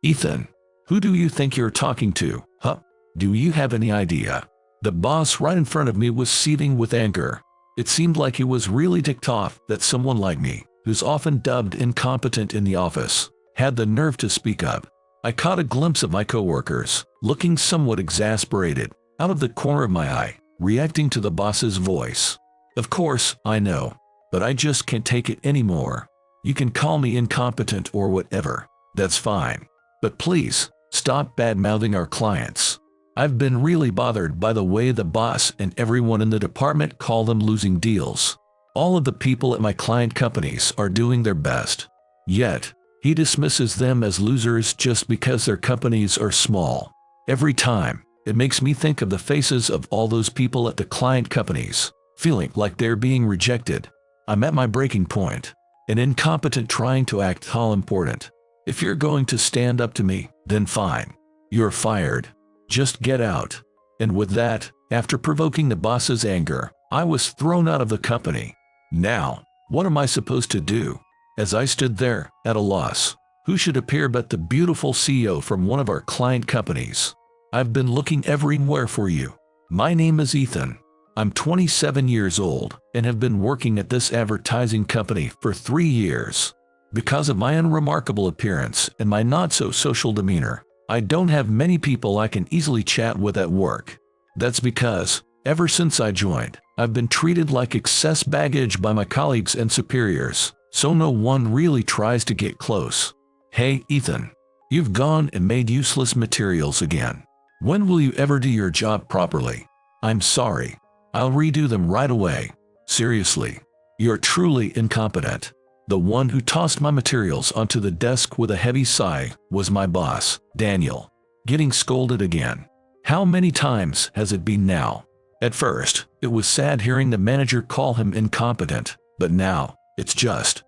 Ethan, who do you think you're talking to, huh? Do you have any idea? The boss right in front of me was seething with anger. It seemed like he was really ticked off that someone like me, who's often dubbed incompetent in the office, had the nerve to speak up. I caught a glimpse of my coworkers, looking somewhat exasperated, out of the corner of my eye, reacting to the boss's voice. Of course, I know, but I just can't take it anymore. You can call me incompetent or whatever, that's fine. But please, stop bad-mouthing our clients. I've been really bothered by the way the boss and everyone in the department call them losing deals. All of the people at my client companies are doing their best. Yet, he dismisses them as losers just because their companies are small. Every time, it makes me think of the faces of all those people at the client companies, feeling like they're being rejected. I'm at my breaking point. An incompetent trying to act all important. If you're going to stand up to me, then fine. You're fired. Just get out. And with that, after provoking the boss's anger, I was thrown out of the company. Now, what am I supposed to do? As I stood there, at a loss, who should appear but the beautiful CEO from one of our client companies? I've been looking everywhere for you. My name is Ethan. I'm 27 years old and have been working at this advertising company for 3 years. Because of my unremarkable appearance and my not-so-social demeanor, I don't have many people I can easily chat with at work. That's because, ever since I joined, I've been treated like excess baggage by my colleagues and superiors, so no one really tries to get close. Hey, Ethan, you've gone and made useless materials again. When will you ever do your job properly? I'm sorry. I'll redo them right away. Seriously, you're truly incompetent. The one who tossed my materials onto the desk with a heavy sigh was my boss, Daniel. Getting scolded again. How many times has it been now? At first, it was sad hearing the manager call him incompetent, but now, it's just,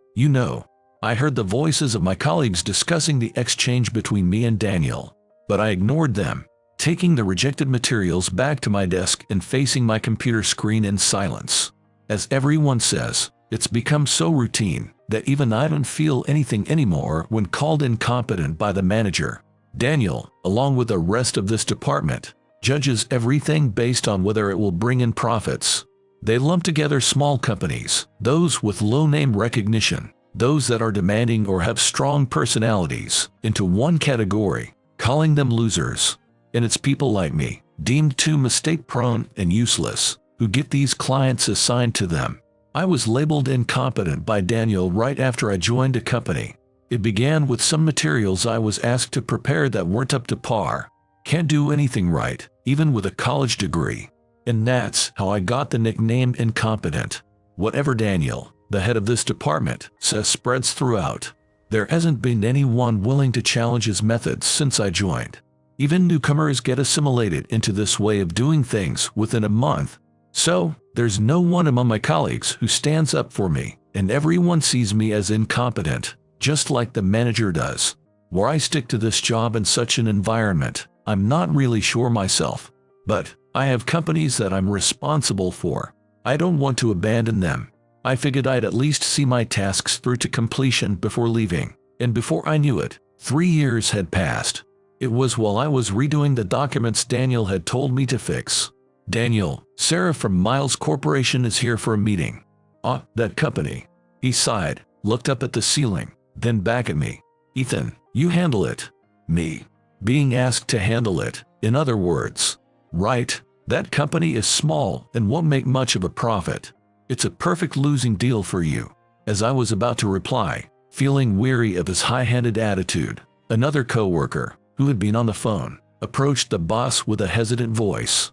I heard the voices of my colleagues discussing the exchange between me and Daniel, but I ignored them, taking the rejected materials back to my desk and facing my computer screen in silence. As everyone says, it's become so routine that even I don't feel anything anymore when called incompetent by the manager. Daniel, along with the rest of this department, judges everything based on whether it will bring in profits. They lump together small companies, those with low name recognition, those that are demanding or have strong personalities, into one category, calling them losers. And it's people like me, deemed too mistake-prone and useless, who get these clients assigned to them. I was labeled incompetent by Daniel right after I joined a company. It began with some materials I was asked to prepare that weren't up to par. Can't do anything right, even with a college degree. And that's how I got the nickname incompetent. Whatever Daniel, the head of this department, says spreads throughout. There hasn't been anyone willing to challenge his methods since I joined. Even newcomers get assimilated into this way of doing things within a month. So, there's no one among my colleagues who stands up for me, and everyone sees me as incompetent, just like the manager does. Where I stick to this job in such an environment, I'm not really sure myself. But, I have companies that I'm responsible for. I don't want to abandon them. I figured I'd at least see my tasks through to completion before leaving, and before I knew it, 3 years had passed. It was while I was redoing the documents Daniel had told me to fix. Daniel, Sarah from Miles Corporation is here for a meeting. Ah, that company. He sighed, looked up at the ceiling, then back at me. Ethan, you handle it. Me. Being asked to handle it, in other words. Right, that company is small and won't make much of a profit. It's a perfect losing deal for you. As I was about to reply, feeling weary of his high-handed attitude, another coworker, who had been on the phone, approached the boss with a hesitant voice.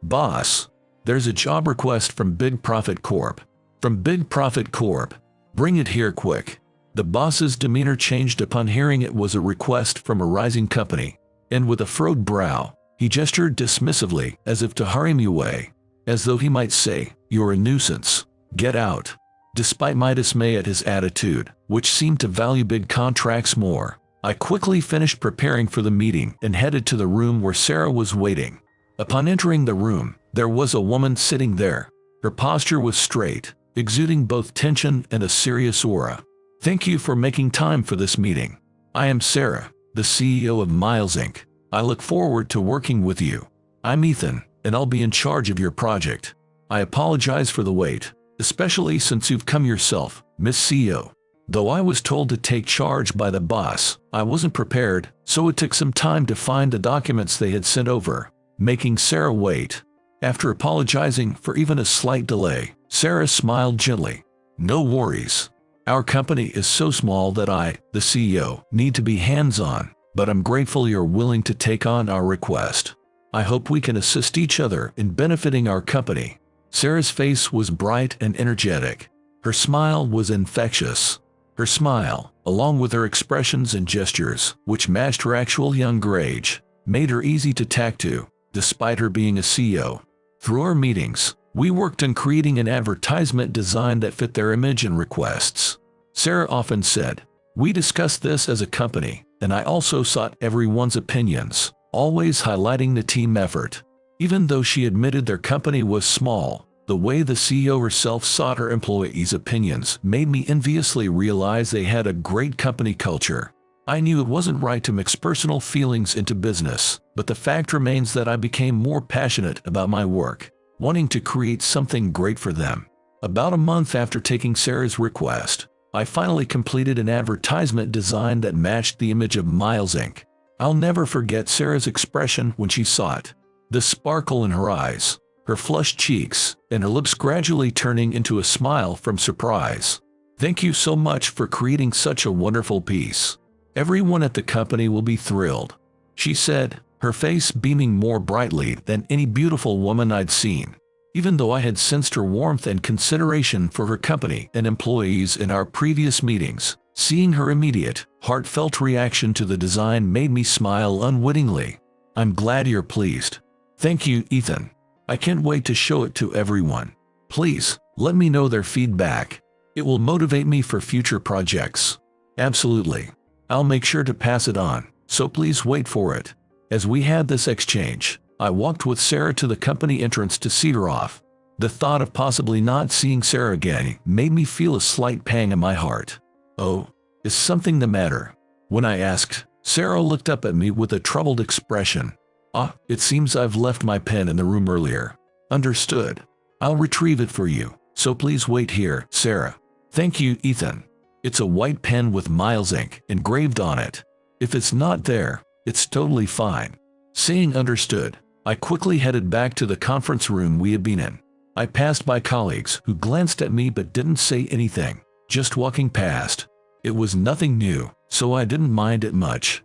Boss, there's a job request from Big Profit Corp. From Big Profit Corp. Bring it here quick. The boss's demeanor changed upon hearing it was a request from a rising company, and with a furrowed brow, he gestured dismissively as if to hurry me away, as though he might say, "You're a nuisance. Get out." Despite my dismay at his attitude, which seemed to value big contracts more, I quickly finished preparing for the meeting and headed to the room where Sarah was waiting. Upon entering the room, there was a woman sitting there. Her posture was straight, exuding both tension and a serious aura. "Thank you for making time for this meeting. I am Sarah," the CEO of Miles Inc. I look forward to working with you. I'm Ethan, and I'll be in charge of your project. I apologize for the wait, especially since you've come yourself, Miss CEO. Though I was told to take charge by the boss, I wasn't prepared, so it took some time to find the documents they had sent over, making Sarah wait. After apologizing for even a slight delay, Sarah smiled gently. No worries. Our company is so small that I, the CEO, need to be hands-on, but I'm grateful you're willing to take on our request. I hope we can assist each other in benefiting our company. Sarah's face was bright and energetic. Her smile was infectious. Her smile, along with her expressions and gestures, which matched her actual younger age, made her easy to talk to, despite her being a CEO. Through our meetings, we worked on creating an advertisement design that fit their image and requests. Sarah often said, "We discussed this as a company, and I also sought everyone's opinions, always highlighting the team effort." Even though she admitted their company was small, the way the CEO herself sought her employees' opinions made me enviously realize they had a great company culture. I knew it wasn't right to mix personal feelings into business, but the fact remains that I became more passionate about my work, wanting to create something great for them. About a month after taking Sarah's request, I finally completed an advertisement design that matched the image of Miles Inc. I'll never forget Sarah's expression when she saw it. The sparkle in her eyes, her flushed cheeks, and her lips gradually turning into a smile from surprise. "Thank you so much for creating such a wonderful piece. Everyone at the company will be thrilled," she said, her face beaming more brightly than any beautiful woman I'd seen. Even though I had sensed her warmth and consideration for her company and employees in our previous meetings, seeing her immediate, heartfelt reaction to the design made me smile unwittingly. "I'm glad you're pleased." "Thank you, Ethan. I can't wait to show it to everyone. Please, let me know their feedback. It will motivate me for future projects." "Absolutely. I'll make sure to pass it on, so please wait for it." As we had this exchange, I walked with Sarah to the company entrance to see her off. The thought of possibly not seeing Sarah again made me feel a slight pang in my heart. "Oh, is something the matter?" When I asked, Sarah looked up at me with a troubled expression. It seems I've left my pen in the room earlier." "Understood. I'll retrieve it for you, so please wait here, Sarah." "Thank you, Ethan. It's a white pen with Miles Inc. engraved on it. If it's not there, it's totally fine." Saying understood, I quickly headed back to the conference room we had been in. I passed by colleagues who glanced at me but didn't say anything, just walking past. It was nothing new, so I didn't mind it much.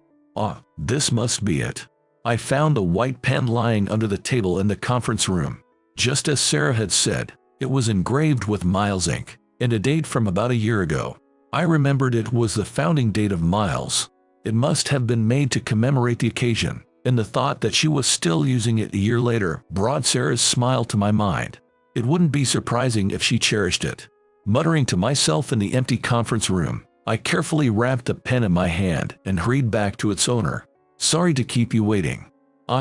This must be it. I found the white pen lying under the table in the conference room. Just as Sarah had said, it was engraved with Miles Inc. and a date from about a year ago. I remembered it was the founding date of Miles. It must have been made to commemorate the occasion, and the thought that she was still using it a year later brought Sarah's smile to my mind. It wouldn't be surprising if she cherished it. Muttering to myself in the empty conference room, I carefully wrapped the pen in my hand and hurried back to its owner. "Sorry to keep you waiting."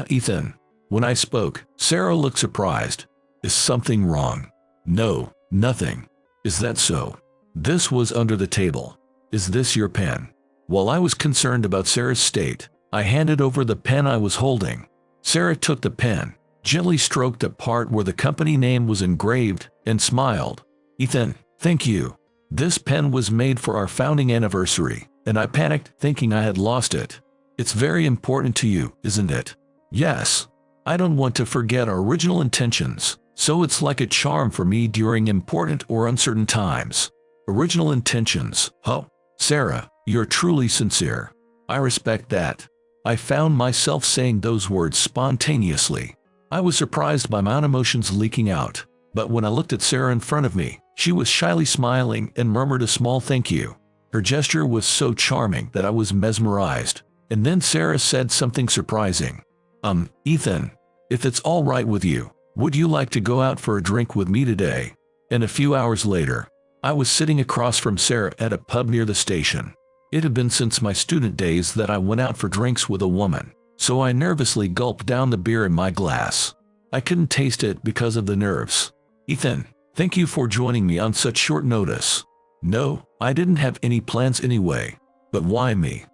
Ethan." When I spoke, Sarah looked surprised. "Is something wrong?" "No, nothing." "Is that so?" "This was under the table. Is this your pen?" While I was concerned about Sarah's state, I handed over the pen I was holding. Sarah took the pen, gently stroked the part where the company name was engraved, and smiled. "Ethan, thank you. This pen was made for our founding anniversary, and I panicked thinking I had lost it. It's very important to you, isn't it?" "Yes. I don't want to forget our original intentions, so it's like a charm for me during important or uncertain times." "Original intentions, huh? Sarah, you're truly sincere. I respect that." I found myself saying those words spontaneously. I was surprised by my own emotions leaking out, but when I looked at Sarah in front of me, she was shyly smiling and murmured a small thank you. Her gesture was so charming that I was mesmerized. And then Sarah said something surprising. Ethan, if it's all right with you, would you like to go out for a drink with me today?" And a few hours later, I was sitting across from Sarah at a pub near the station. It had been since my student days that I went out for drinks with a woman, so I nervously gulped down the beer in my glass. I couldn't taste it because of the nerves. "Ethan, thank you for joining me on such short notice." "No, I didn't have any plans anyway." "But why me?"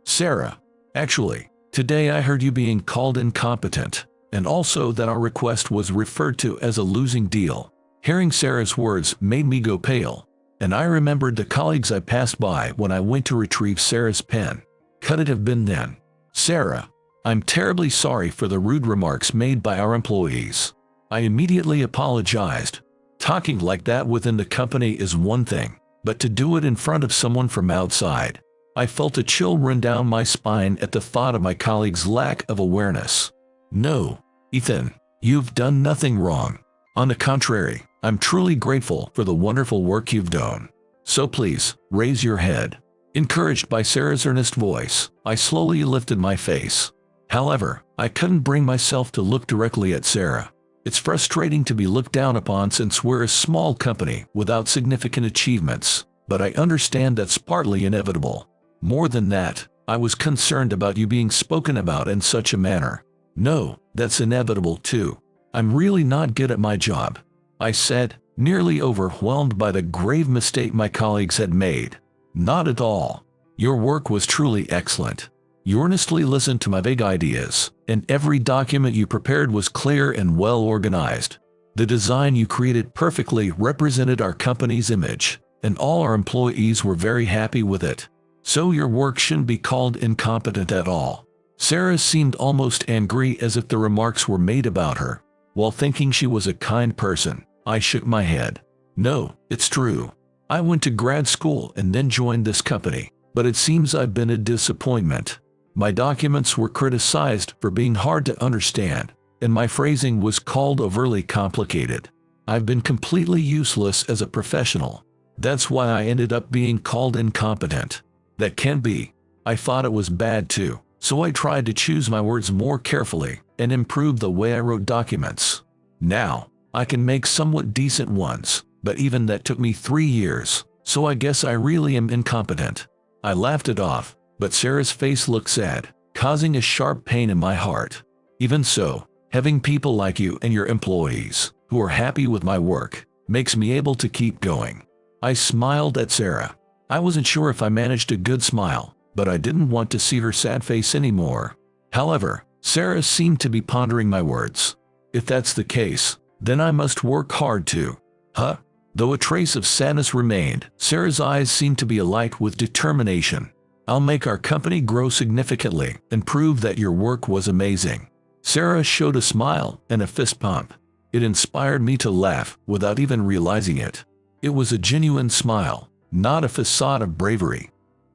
Sarah, actually, today I heard you being called incompetent, and also that our request was referred to as a losing deal. Hearing Sarah's words made me go pale, and I remembered the colleagues I passed by when I went to retrieve Sarah's pen. Could it have been then? Sarah, I'm terribly sorry for the rude remarks made by our employees. I immediately apologized. Talking like that within the company is one thing, but to do it in front of someone from outside. I felt a chill run down my spine at the thought of my colleagues' lack of awareness. No, Ethan, you've done nothing wrong. On the contrary, I'm truly grateful for the wonderful work you've done. So please, raise your head. Encouraged by Sarah's earnest voice, I slowly lifted my face. However, I couldn't bring myself to look directly at Sarah. It's frustrating to be looked down upon since we're a small company without significant achievements, but I understand that's partly inevitable. More than that, I was concerned about you being spoken about in such a manner. No, that's inevitable too. I'm really not good at my job, I said, nearly overwhelmed by the grave mistake my colleagues had made. Not at all. Your work was truly excellent. You earnestly listened to my vague ideas, and every document you prepared was clear and well organized. The design you created perfectly represented our company's image, and all our employees were very happy with it. So your work shouldn't be called incompetent at all. Sarah seemed almost angry as if the remarks were made about her. While thinking she was a kind person, I shook my head. No, it's true. I went to grad school and then joined this company, but it seems I've been a disappointment. My documents were criticized for being hard to understand, and my phrasing was called overly complicated. I've been completely useless as a professional. That's why I ended up being called incompetent. That can't be. I thought it was bad too, so I tried to choose my words more carefully and improve the way I wrote documents. Now, I can make somewhat decent ones, but even that took me 3 years, so I guess I really am incompetent. I laughed it off, but Sarah's face looked sad, causing a sharp pain in my heart. Even so, having people like you and your employees, who are happy with my work, makes me able to keep going. I smiled at Sarah. I wasn't sure if I managed a good smile, but I didn't want to see her sad face anymore. However, Sarah seemed to be pondering my words. If that's the case, then I must work hard too. Huh? Though a trace of sadness remained, Sarah's eyes seemed to be alight with determination. I'll make our company grow significantly and prove that your work was amazing. Sarah showed a smile and a fist pump. It inspired me to laugh without even realizing it. It was a genuine smile, not a facade of bravery.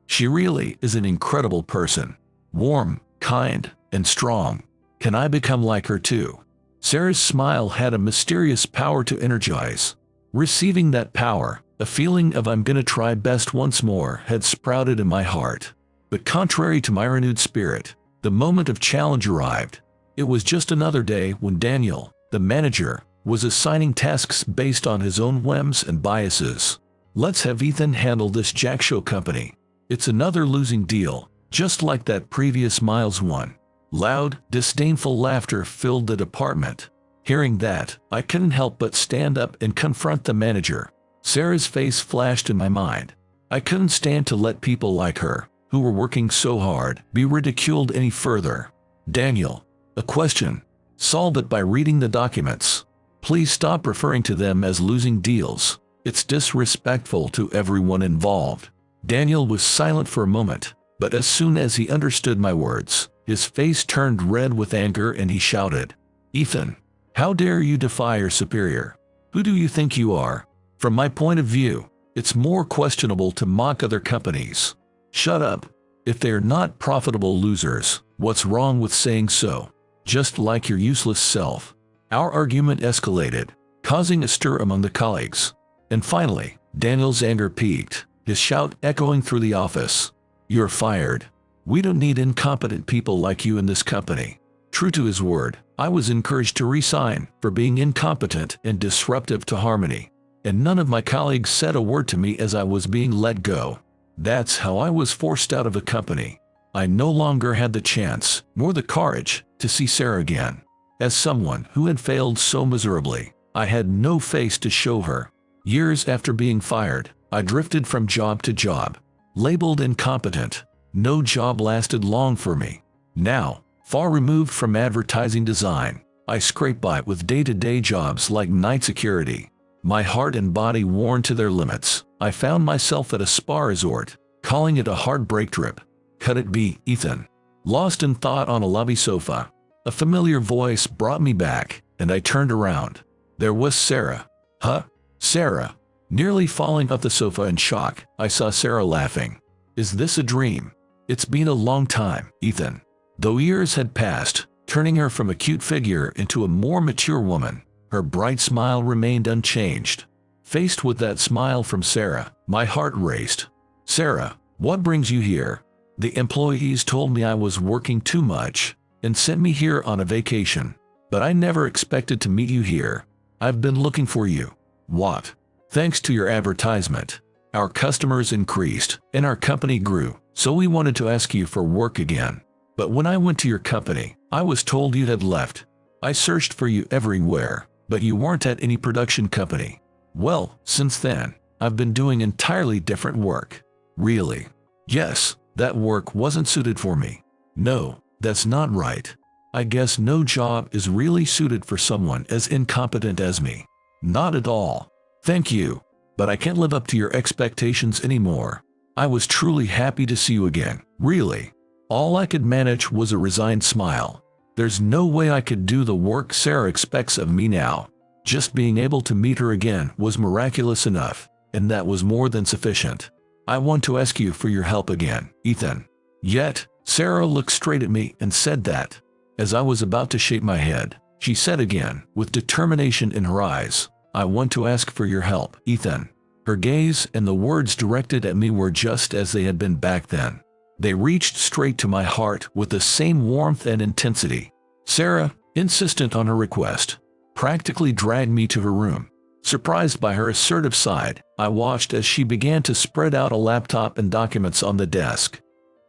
She really is an incredible person. Warm, kind, and strong. Can I become like her too? Sarah's smile had a mysterious power to energize. Receiving that power, a feeling of I'm gonna try best once more had sprouted in my heart. But contrary to my renewed spirit, the moment of challenge arrived. It was just another day when Daniel, the manager, was assigning tasks based on his own whims and biases. Let's have Ethan handle this jack show company. It's another losing deal, just like that previous Miles one. Loud, disdainful laughter filled the department. Hearing that, I couldn't help but stand up and confront the manager. Sarah's face flashed in my mind. I couldn't stand to let people like her, who were working so hard, be ridiculed any further. Daniel, a question. Solve it by reading the documents. Please stop referring to them as losing deals. It's disrespectful to everyone involved. Daniel was silent for a moment, but as soon as he understood my words, his face turned red with anger and he shouted, Ethan, how dare you defy your superior? Who do you think you are? From my point of view, it's more questionable to mock other companies. Shut up. If they are not profitable losers, what's wrong with saying so? Just like your useless self. Our argument escalated, causing a stir among the colleagues. And finally, Daniel's anger peaked, his shout echoing through the office. You're fired. We don't need incompetent people like you in this company. True to his word, I was encouraged to resign for being incompetent and disruptive to harmony. And none of my colleagues said a word to me as I was being let go. That's how I was forced out of the company. I no longer had the chance, nor the courage, to see Sarah again. As someone who had failed so miserably, I had no face to show her. Years after being fired, I drifted from job to job, labeled incompetent, no job lasted long for me. Now, far removed from advertising design, I scrape by with day-to-day jobs like night security. My heart and body worn to their limits, I found myself at a spa resort, calling it a heartbreak trip. Could it be Ethan? Lost in thought on a lobby sofa, a familiar voice brought me back, and I turned around. There was Sarah. Huh? Sarah? Nearly falling off the sofa in shock, I saw Sarah laughing. Is this a dream? It's been a long time, Ethan. Though years had passed, turning her from a cute figure into a more mature woman, her bright smile remained unchanged. Faced with that smile from Sarah, my heart raced. Sarah, what brings you here? The employees told me I was working too much and sent me here on a vacation. But I never expected to meet you here. I've been looking for you. What? Thanks to your advertisement, our customers increased and our company grew, so we wanted to ask you for work again. But when I went to your company, I was told you had left. I searched for you everywhere, but you weren't at any production company. Well, since then, I've been doing entirely different work. Really? Yes, that work wasn't suited for me. No, that's not right. I guess no job is really suited for someone as incompetent as me. Not at all. Thank you, but I can't live up to your expectations anymore. I was truly happy to see you again, really. All I could manage was a resigned smile. There's no way I could do the work Sarah expects of me now. Just being able to meet her again was miraculous enough, and that was more than sufficient. I want to ask you for your help again, Ethan. Yet, Sarah looked straight at me and said that. As I was about to shake my head, she said again, with determination in her eyes, I want to ask for your help, Ethan. Her gaze and the words directed at me were just as they had been back then. They reached straight to my heart with the same warmth and intensity. Sarah, insistent on her request, practically dragged me to her room. Surprised by her assertive side, I watched as she began to spread out a laptop and documents on the desk.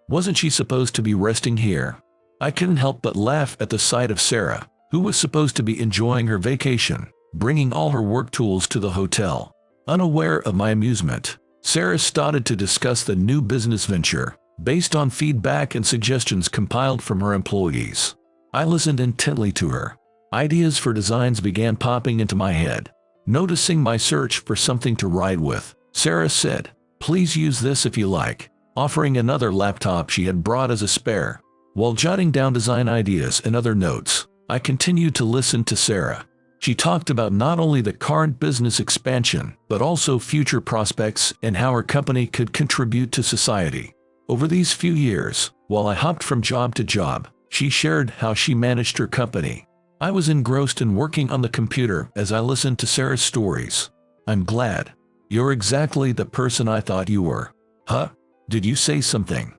Wasn't she supposed to be resting here? I couldn't help but laugh at the sight of Sarah, who was supposed to be enjoying her vacation, bringing all her work tools to the hotel. Unaware of my amusement, Sarah started to discuss the new business venture, based on feedback and suggestions compiled from her employees. I listened intently to her. Ideas for designs began popping into my head. Noticing my search for something to write with, Sarah said, "Please use this if you like," offering another laptop she had brought as a spare. While jotting down design ideas and other notes, I continued to listen to Sarah. She talked about not only the current business expansion, but also future prospects and how her company could contribute to society. Over these few years, while I hopped from job to job, she shared how she managed her company. I was engrossed in working on the computer as I listened to Sarah's stories. I'm glad. You're exactly the person I thought you were. Huh? Did you say something?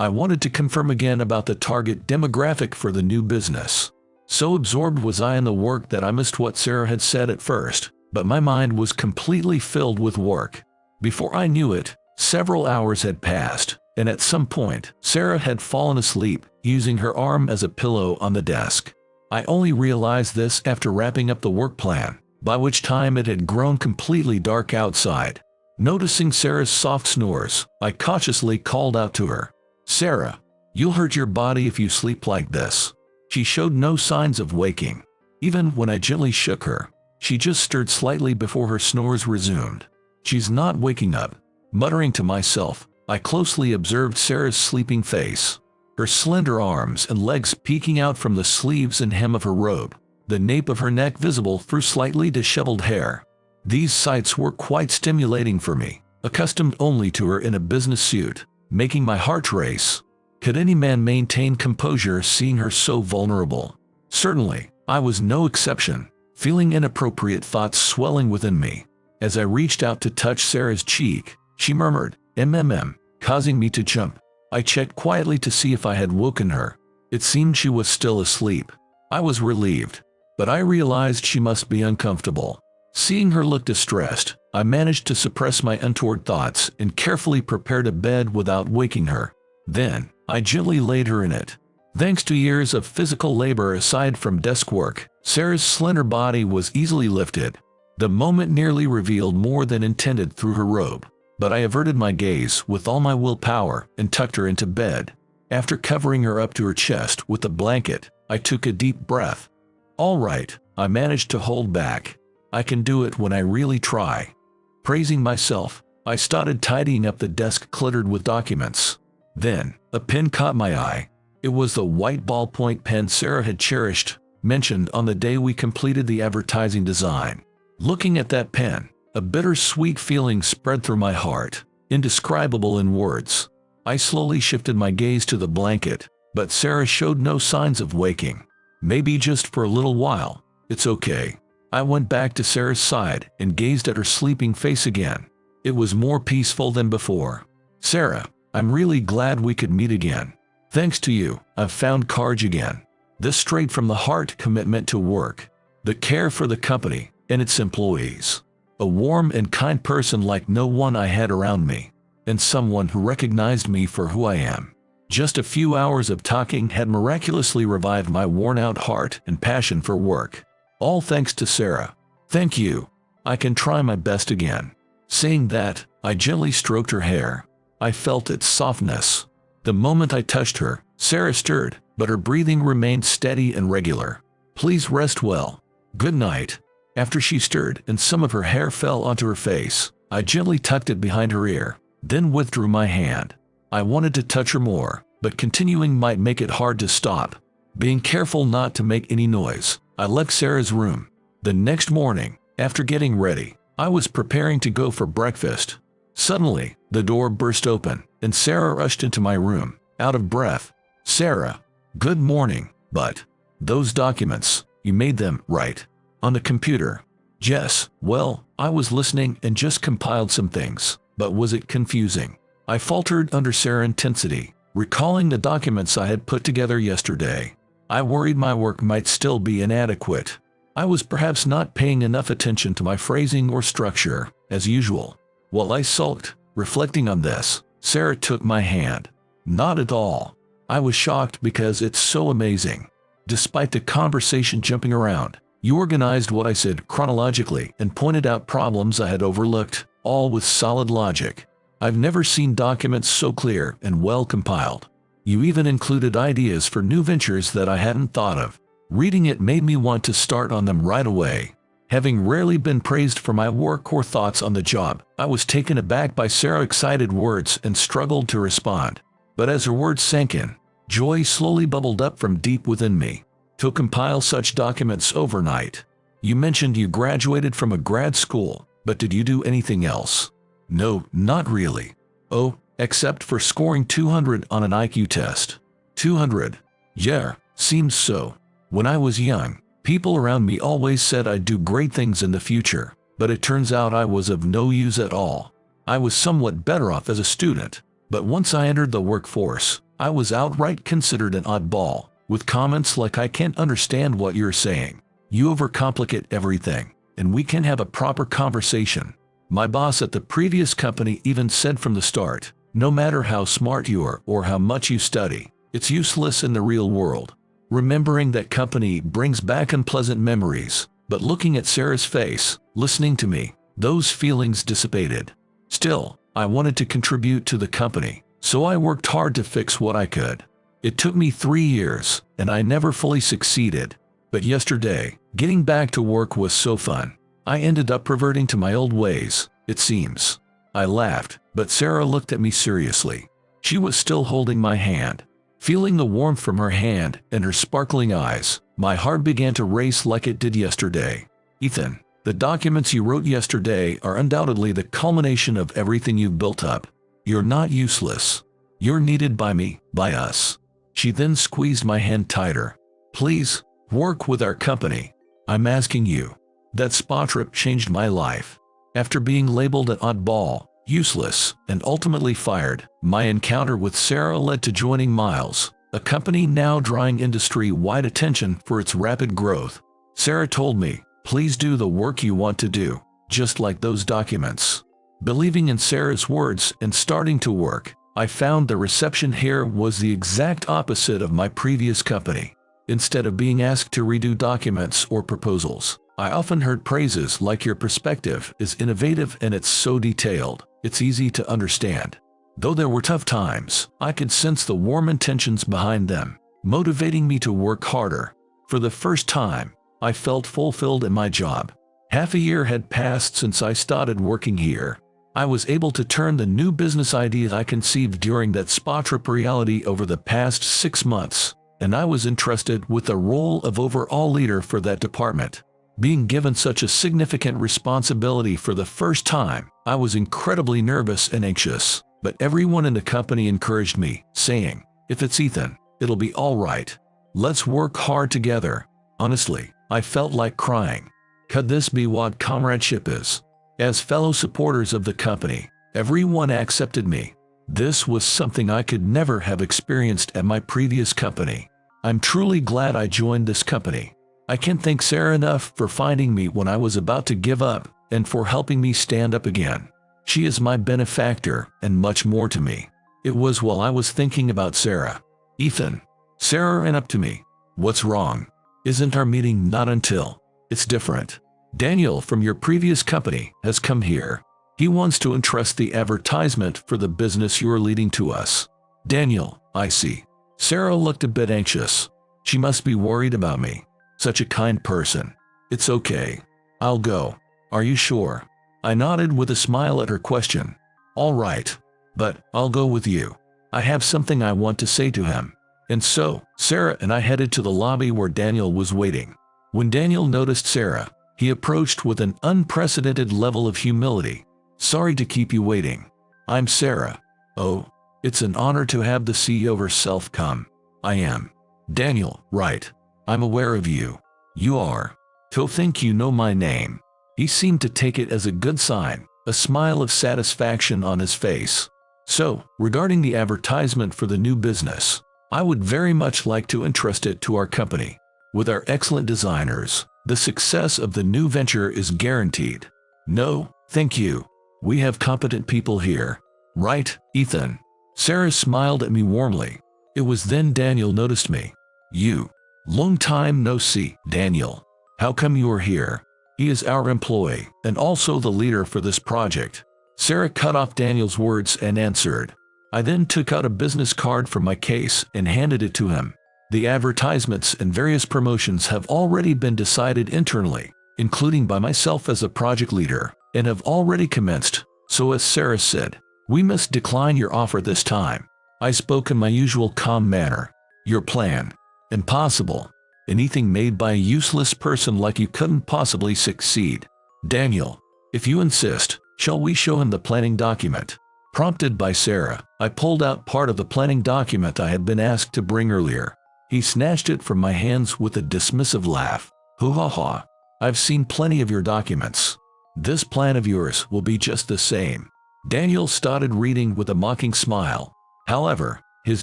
I wanted to confirm again about the target demographic for the new business. So absorbed was I in the work that I missed what Sarah had said at first, but my mind was completely filled with work. Before I knew it, several hours had passed, and at some point, Sarah had fallen asleep, using her arm as a pillow on the desk. I only realized this after wrapping up the work plan, by which time it had grown completely dark outside. Noticing Sarah's soft snores, I cautiously called out to her. "Sarah, you'll hurt your body if you sleep like this." She showed no signs of waking. Even when I gently shook her, she just stirred slightly before her snores resumed. "She's not waking up." Muttering to myself, I closely observed Sarah's sleeping face. Her slender arms and legs peeking out from the sleeves and hem of her robe, the nape of her neck visible through slightly disheveled hair. These sights were quite stimulating for me, accustomed only to her in a business suit, making my heart race. Could any man maintain composure seeing her so vulnerable? Certainly, I was no exception, feeling inappropriate thoughts swelling within me. As I reached out to touch Sarah's cheek, she murmured, "MMM," causing me to jump. I checked quietly to see if I had woken her. It seemed she was still asleep. I was relieved, but I realized she must be uncomfortable. Seeing her look distressed, I managed to suppress my untoward thoughts and carefully prepared a bed without waking her. Then, I gently laid her in it. Thanks to years of physical labor aside from desk work, Sarah's slender body was easily lifted. The moment nearly revealed more than intended through her robe. but I averted my gaze with all my willpower and tucked her into bed. After covering her up to her chest with a blanket, I took a deep breath. All right, I managed to hold back. I can do it when I really try. Praising myself, I started tidying up the desk cluttered with documents. Then, a pen caught my eye. It was the white ballpoint pen Sarah had cherished, mentioned on the day we completed the advertising design. Looking at that pen, a bittersweet feeling spread through my heart, indescribable in words. I slowly shifted my gaze to the blanket, but Sarah showed no signs of waking. Maybe just for a little while. It's okay. I went back to Sarah's side and gazed at her sleeping face again. It was more peaceful than before. Sarah, I'm really glad we could meet again. Thanks to you, I've found courage again. This straight from the heart commitment to work, the care for the company and its employees. A warm and kind person like no one I had around me, and someone who recognized me for who I am. Just a few hours of talking had miraculously revived my worn-out heart and passion for work. All thanks to Sarah. Thank you. I can try my best again. Saying that, I gently stroked her hair. I felt its softness. The moment I touched her, Sarah stirred, but her breathing remained steady and regular. Please rest well. Good night. After she stirred and some of her hair fell onto her face, I gently tucked it behind her ear, then withdrew my hand. I wanted to touch her more, but continuing might make it hard to stop. Being careful not to make any noise, I left Sarah's room. The next morning, after getting ready, I was preparing to go for breakfast. Suddenly, the door burst open, and Sarah rushed into my room, out of breath. Sarah, good morning, but those documents, you made them, right? On the computer. Yes, well, I was listening and just compiled some things, but was it confusing? I faltered under Sarah's intensity, recalling the documents I had put together yesterday. I worried my work might still be inadequate. I was perhaps not paying enough attention to my phrasing or structure, as usual. While I sulked, reflecting on this, Sarah took my hand. Not at all. I was shocked because it's so amazing. Despite the conversation jumping around, you organized what I said chronologically and pointed out problems I had overlooked, all with solid logic. I've never seen documents so clear and well compiled. You even included ideas for new ventures that I hadn't thought of. Reading it made me want to start on them right away. Having rarely been praised for my work or thoughts on the job, I was taken aback by Sarah's excited words and struggled to respond. But as her words sank in, joy slowly bubbled up from deep within me. To compile such documents overnight. You mentioned you graduated from a grad school, but did you do anything else? No, not really. Oh, except for scoring 200 on an IQ test. 200? Yeah, seems so. When I was young, people around me always said I'd do great things in the future, but it turns out I was of no use at all. I was somewhat better off as a student, but once I entered the workforce, I was outright considered an oddball, with comments like I can't understand what you're saying. You overcomplicate everything, and we can't have a proper conversation. My boss at the previous company even said from the start, no matter how smart you are or how much you study, it's useless in the real world. Remembering that company brings back unpleasant memories, but looking at Sarah's face, listening to me, those feelings dissipated. Still, I wanted to contribute to the company, so I worked hard to fix what I could. It took me 3 years, and I never fully succeeded. But yesterday, getting back to work was so fun. I ended up reverting to my old ways, it seems. I laughed, but Sarah looked at me seriously. She was still holding my hand. Feeling the warmth from her hand and her sparkling eyes, my heart began to race like it did yesterday. Ethan, the documents you wrote yesterday are undoubtedly the culmination of everything you've built up. You're not useless. You're needed by me, by us. She then squeezed my hand tighter. Please, work with our company. I'm asking you. That spa trip changed my life. After being labeled an oddball, useless, and ultimately fired, my encounter with Sarah led to joining Miles, a company now drawing industry-wide attention for its rapid growth. Sarah told me, please do the work you want to do, just like those documents. Believing in Sarah's words and starting to work, I found the reception here was the exact opposite of my previous company. Instead of being asked to redo documents or proposals, I often heard praises like your perspective is innovative and it's so detailed, it's easy to understand. Though there were tough times, I could sense the warm intentions behind them, motivating me to work harder. For the first time, I felt fulfilled in my job. Half a year had passed since I started working here. I was able to turn the new business ideas I conceived during that spa trip reality over the past 6 months, and I was entrusted with the role of overall leader for that department. Being given such a significant responsibility for the first time, I was incredibly nervous and anxious, but everyone in the company encouraged me, saying, "If it's Ethan, it'll be all right. Let's work hard together." Honestly, I felt like crying. Could this be what comradeship is? As fellow supporters of the company, everyone accepted me. This was something I could never have experienced at my previous company. I'm truly glad I joined this company. I can't thank Sarah enough for finding me when I was about to give up and for helping me stand up again. She is my benefactor and much more to me. It was while I was thinking about Sarah. "Ethan." Sarah ran up to me. "What's wrong? Isn't our meeting not until?" "It's different. Daniel from your previous company has come here. He wants to entrust the advertisement for the business you're leading to us." "Daniel, I see." Sarah looked a bit anxious. She must be worried about me. Such a kind person. "It's okay. I'll go." "Are you sure?" I nodded with a smile at her question. "All right. But I'll go with you. I have something I want to say to him." And so, Sarah and I headed to the lobby where Daniel was waiting. When Daniel noticed Sarah, he approached with an unprecedented level of humility. "Sorry to keep you waiting. I'm Sarah." "Oh, it's an honor to have the CEO herself come." "I am." "Daniel, right. I'm aware of you." "You are. To think you know my name." He seemed to take it as a good sign, a smile of satisfaction on his face. "So, regarding the advertisement for the new business, I would very much like to entrust it to our company. With our excellent designers, the success of the new venture is guaranteed." "No, thank you. We have competent people here. Right, Ethan?" Sarah smiled at me warmly. It was then Daniel noticed me. "You. Long time no see, Daniel. How come you are here?" "He is our employee, and also the leader for this project." Sarah cut off Daniel's words and answered. I then took out a business card from my case and handed it to him. "The advertisements and various promotions have already been decided internally, including by myself as a project leader, and have already commenced, so as Sarah said, we must decline your offer this time." I spoke in my usual calm manner. "Your plan? Impossible. Anything made by a useless person like you couldn't possibly succeed." "Daniel, if you insist, shall we show him the planning document?" Prompted by Sarah, I pulled out part of the planning document I had been asked to bring earlier. He snatched it from my hands with a dismissive laugh. "Hoo ha ha. I've seen plenty of your documents. This plan of yours will be just the same." Daniel started reading with a mocking smile. However, his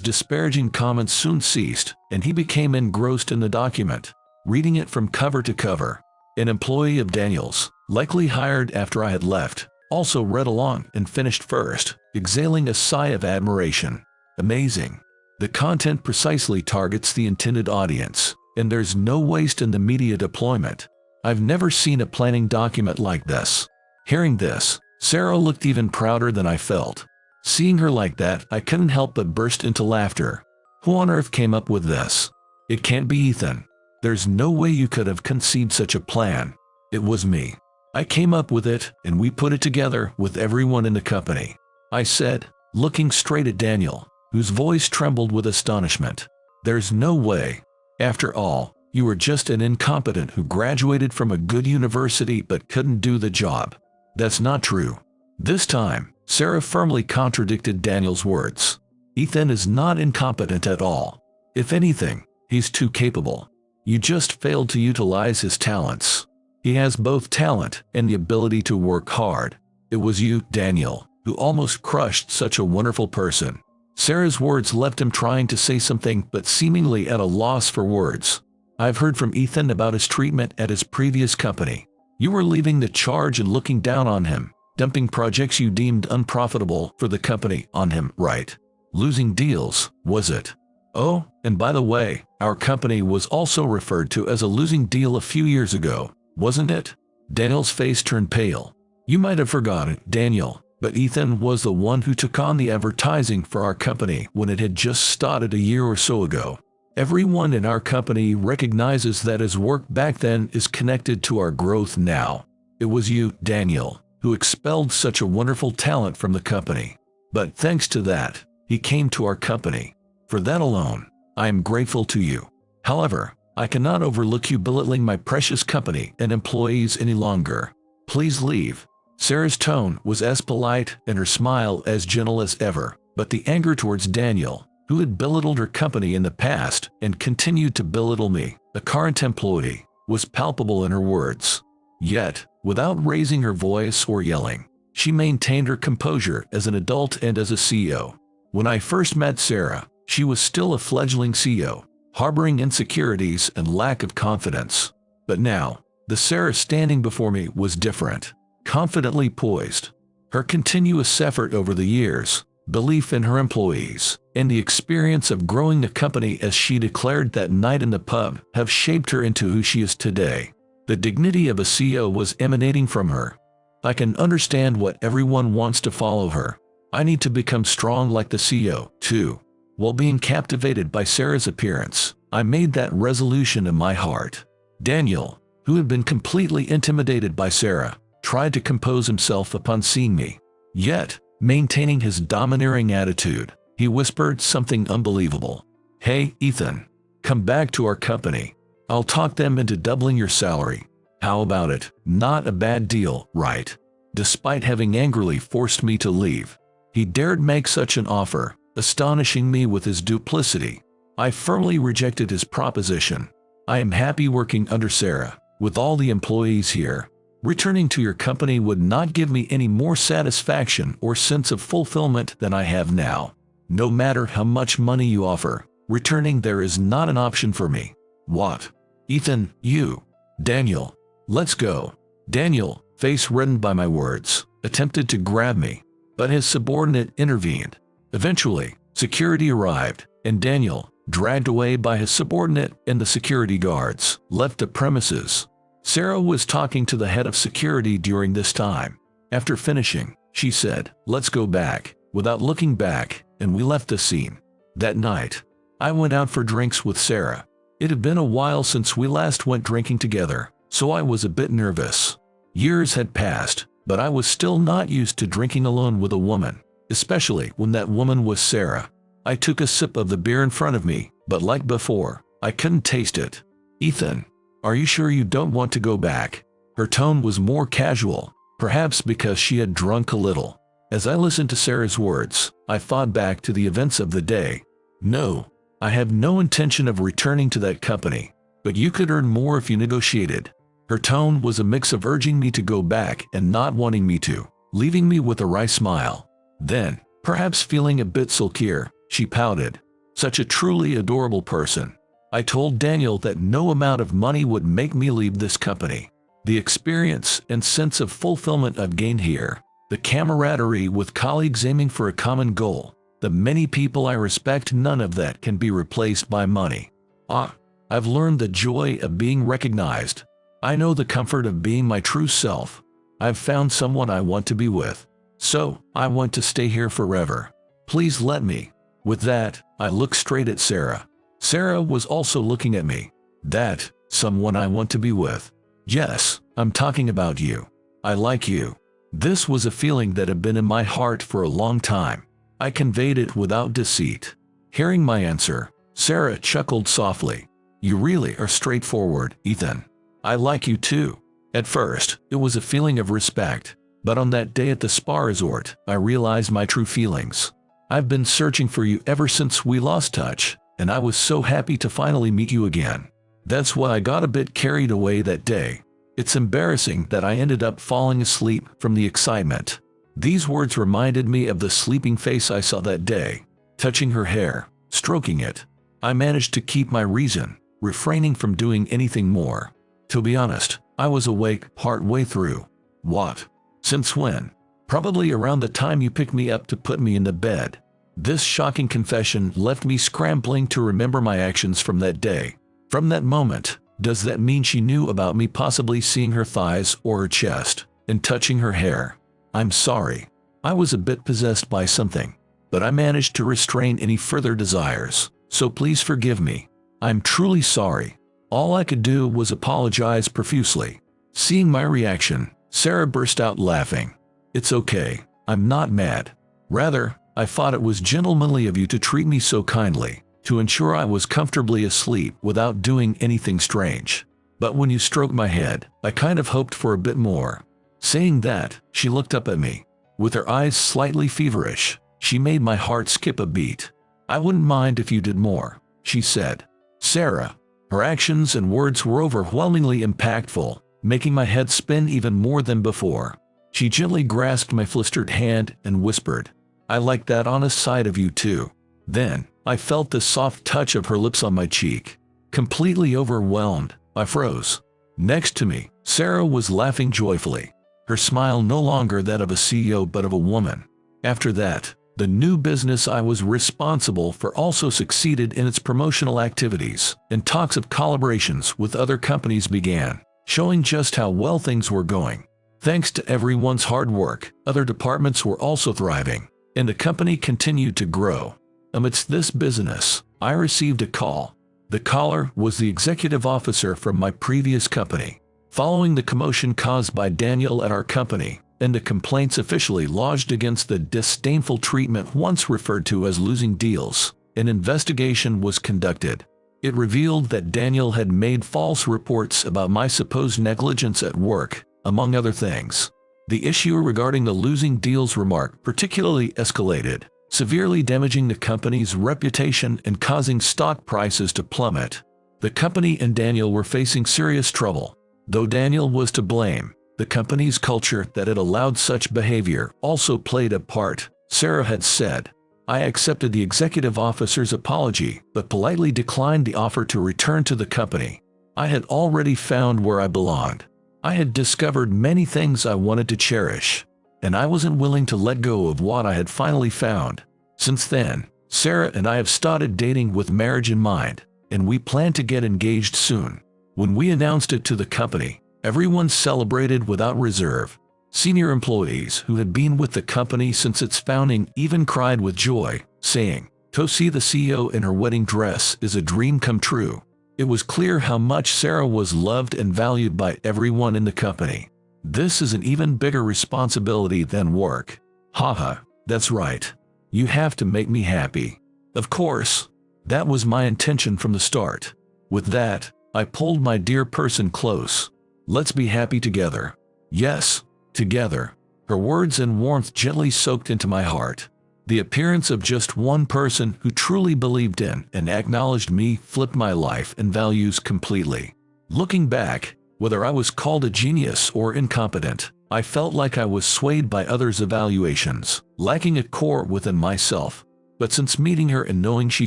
disparaging comments soon ceased, and he became engrossed in the document, reading it from cover to cover. An employee of Daniel's, likely hired after I had left, also read along and finished first, exhaling a sigh of admiration. "Amazing. The content precisely targets the intended audience, and there's no waste in the media deployment. I've never seen a planning document like this." Hearing this, Sarah looked even prouder than I felt. Seeing her like that, I couldn't help but burst into laughter. "Who on earth came up with this?" "It can't be Ethan. There's no way you could have conceived such a plan." "It was me. I came up with it, and we put it together with everyone in the company," I said, looking straight at Daniel, whose voice trembled with astonishment. "There's no way. After all, you were just an incompetent who graduated from a good university but couldn't do the job." "That's not true." This time, Sarah firmly contradicted Daniel's words. "Ethan is not incompetent at all. If anything, he's too capable. You just failed to utilize his talents. He has both talent and the ability to work hard. It was you, Daniel, who almost crushed such a wonderful person." Sarah's words left him trying to say something but seemingly at a loss for words. "I've heard from Ethan about his treatment at his previous company. You were leaving the charge and looking down on him, dumping projects you deemed unprofitable for the company on him, right? Losing deals, was it?" "Oh, and by the way, our company was also referred to as a losing deal a few years ago. wasn't it? Daniel's face turned pale. You might have forgotten, Daniel, but Ethan was the one who took on the advertising for our company when it had just started a year or so ago. Everyone in our company recognizes that his work back then is connected to our growth now. It was you, Daniel, who expelled such a wonderful talent from the company. But thanks to that, he came to our company. For that alone, I am grateful to you. However, I cannot overlook you belittling my precious company and employees any longer. Please leave. Sarah's tone was as polite and her smile as gentle as ever, but the anger towards Daniel, who had belittled her company in the past and continued to belittle me, the current employee, was palpable in her words. Yet, without raising her voice or yelling, she maintained her composure as an adult and as a CEO. When I first met Sarah, she was still a fledgling CEO, harboring insecurities and lack of confidence. But now, the Sarah standing before me was different, confidently poised. Her continuous effort over the years, belief in her employees, and the experience of growing the company as she declared that night in the pub have shaped her into who she is today. The dignity of a CEO was emanating from her. I can understand what everyone wants to follow her. I need to become strong like the CEO, too. While being captivated by Sarah's appearance, I made that resolution in my heart. Daniel, who had been completely intimidated by Sarah, tried to compose himself upon seeing me. Yet, maintaining his domineering attitude, he whispered something unbelievable. Hey, Ethan, come back to our company. I'll talk them into doubling your salary. How about it? Not a bad deal, right? Despite having angrily forced me to leave, he dared make such an offer, astonishing me with his duplicity. I firmly rejected his proposition. I am happy working under Sarah, with all the employees here. Returning to your company would not give me any more satisfaction or sense of fulfillment than I have now. No matter how much money you offer, returning there is not an option for me. What? Ethan, you. Daniel, let's go. Daniel, face reddened by my words, attempted to grab me, but his subordinate intervened. Eventually, security arrived, and Daniel, dragged away by his subordinate and the security guards, left the premises. Sarah was talking to the head of security during this time. After finishing, she said, "Let's go back," without looking back, and we left the scene. That night, I went out for drinks with Sarah. It had been a while since we last went drinking together, so I was a bit nervous. Years had passed, but I was still not used to drinking alone with a woman, especially when that woman was Sarah. I took a sip of the beer in front of me, but like before, I couldn't taste it. Ethan, are you sure you don't want to go back? Her tone was more casual, perhaps because she had drunk a little. As I listened to Sarah's words, I thought back to the events of the day. No, I have no intention of returning to that company, but you could earn more if you negotiated. Her tone was a mix of urging me to go back and not wanting me to, leaving me with a wry smile. Then, perhaps feeling a bit sulkier, she pouted. Such a truly adorable person. I told Daniel that no amount of money would make me leave this company. The experience and sense of fulfillment I've gained here, the camaraderie with colleagues aiming for a common goal, the many people I respect, none of that can be replaced by money. I've learned the joy of being recognized. I know the comfort of being my true self. I've found someone I want to be with. So, I want to stay here forever. Please let me. With that, I looked straight at Sarah. Sarah was also looking at me. That, someone I want to be with. Yes, I'm talking about you. I like you. This was a feeling that had been in my heart for a long time. I conveyed it without deceit. Hearing my answer, Sarah chuckled softly. You really are straightforward, Ethan. I like you too. At first, it was a feeling of respect, but on that day at the spa resort, I realized my true feelings. I've been searching for you ever since we lost touch, and I was so happy to finally meet you again. That's why I got a bit carried away that day. It's embarrassing that I ended up falling asleep from the excitement. These words reminded me of the sleeping face I saw that day, touching her hair, stroking it. I managed to keep my reason, refraining from doing anything more. To be honest, I was awake part-way through. What? Since when? Probably around the time you picked me up to put me in the bed. This shocking confession left me scrambling to remember my actions from that day. From that moment, Does that mean she knew about me possibly seeing her thighs or her chest and touching her hair? I'm sorry. I was a bit possessed by something, but I managed to restrain any further desires, so please forgive me. I'm truly sorry. All I could do was apologize profusely. Seeing my reaction, Sarah burst out laughing. It's okay. I'm not mad. Rather, I thought it was gentlemanly of you to treat me so kindly, to ensure I was comfortably asleep without doing anything strange. But when you stroked my head, I kind of hoped for a bit more. Saying that, she looked up at me. With her eyes slightly feverish, she made my heart skip a beat. I wouldn't mind if you did more, she said. Sarah. Her actions and words were overwhelmingly impactful, making my head spin even more than before. She gently grasped my flustered hand and whispered, I like that honest side of you too. Then, I felt the soft touch of her lips on my cheek. Completely overwhelmed, I froze. Next to me, Sarah was laughing joyfully. Her smile no longer that of a CEO but of a woman. After that, the new business I was responsible for also succeeded in its promotional activities, and talks of collaborations with other companies began, showing just how well things were going. Thanks to everyone's hard work, other departments were also thriving, and the company continued to grow. Amidst this business, I received a call. The caller was the executive officer from my previous company. Following the commotion caused by Daniel at our company, and the complaints officially lodged against the disdainful treatment once referred to as losing deals, an investigation was conducted. It revealed that Daniel had made false reports about my supposed negligence at work, among other things. The issue regarding the losing deals remark particularly escalated, severely damaging the company's reputation and causing stock prices to plummet. The company and Daniel were facing serious trouble. Though Daniel was to blame, the company's culture that had allowed such behavior also played a part, Sarah had said. I accepted the executive officer's apology, but politely declined the offer to return to the company. I had already found where I belonged. I had discovered many things I wanted to cherish, and I wasn't willing to let go of what I had finally found. Since then, Sarah and I have started dating with marriage in mind, and we plan to get engaged soon. When we announced it to the company, everyone celebrated without reserve. Senior employees who had been with the company since its founding even cried with joy, saying, "To see the CEO in her wedding dress is a dream come true." It was clear how much Sarah was loved and valued by everyone in the company. This is an even bigger responsibility than work. Haha, that's right. You have to make me happy. Of course, that was my intention from the start. With that, I pulled my dear person close. Let's be happy together. Yes, together. Her words and warmth gently soaked into my heart. The appearance of just one person who truly believed in and acknowledged me flipped my life and values completely. Looking back, whether I was called a genius or incompetent, I felt like I was swayed by others' evaluations, lacking a core within myself. But since meeting her and knowing she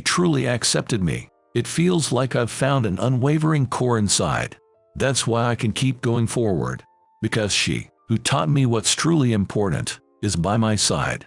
truly accepted me, it feels like I've found an unwavering core inside. That's why I can keep going forward. Because she, who taught me what's truly important, is by my side.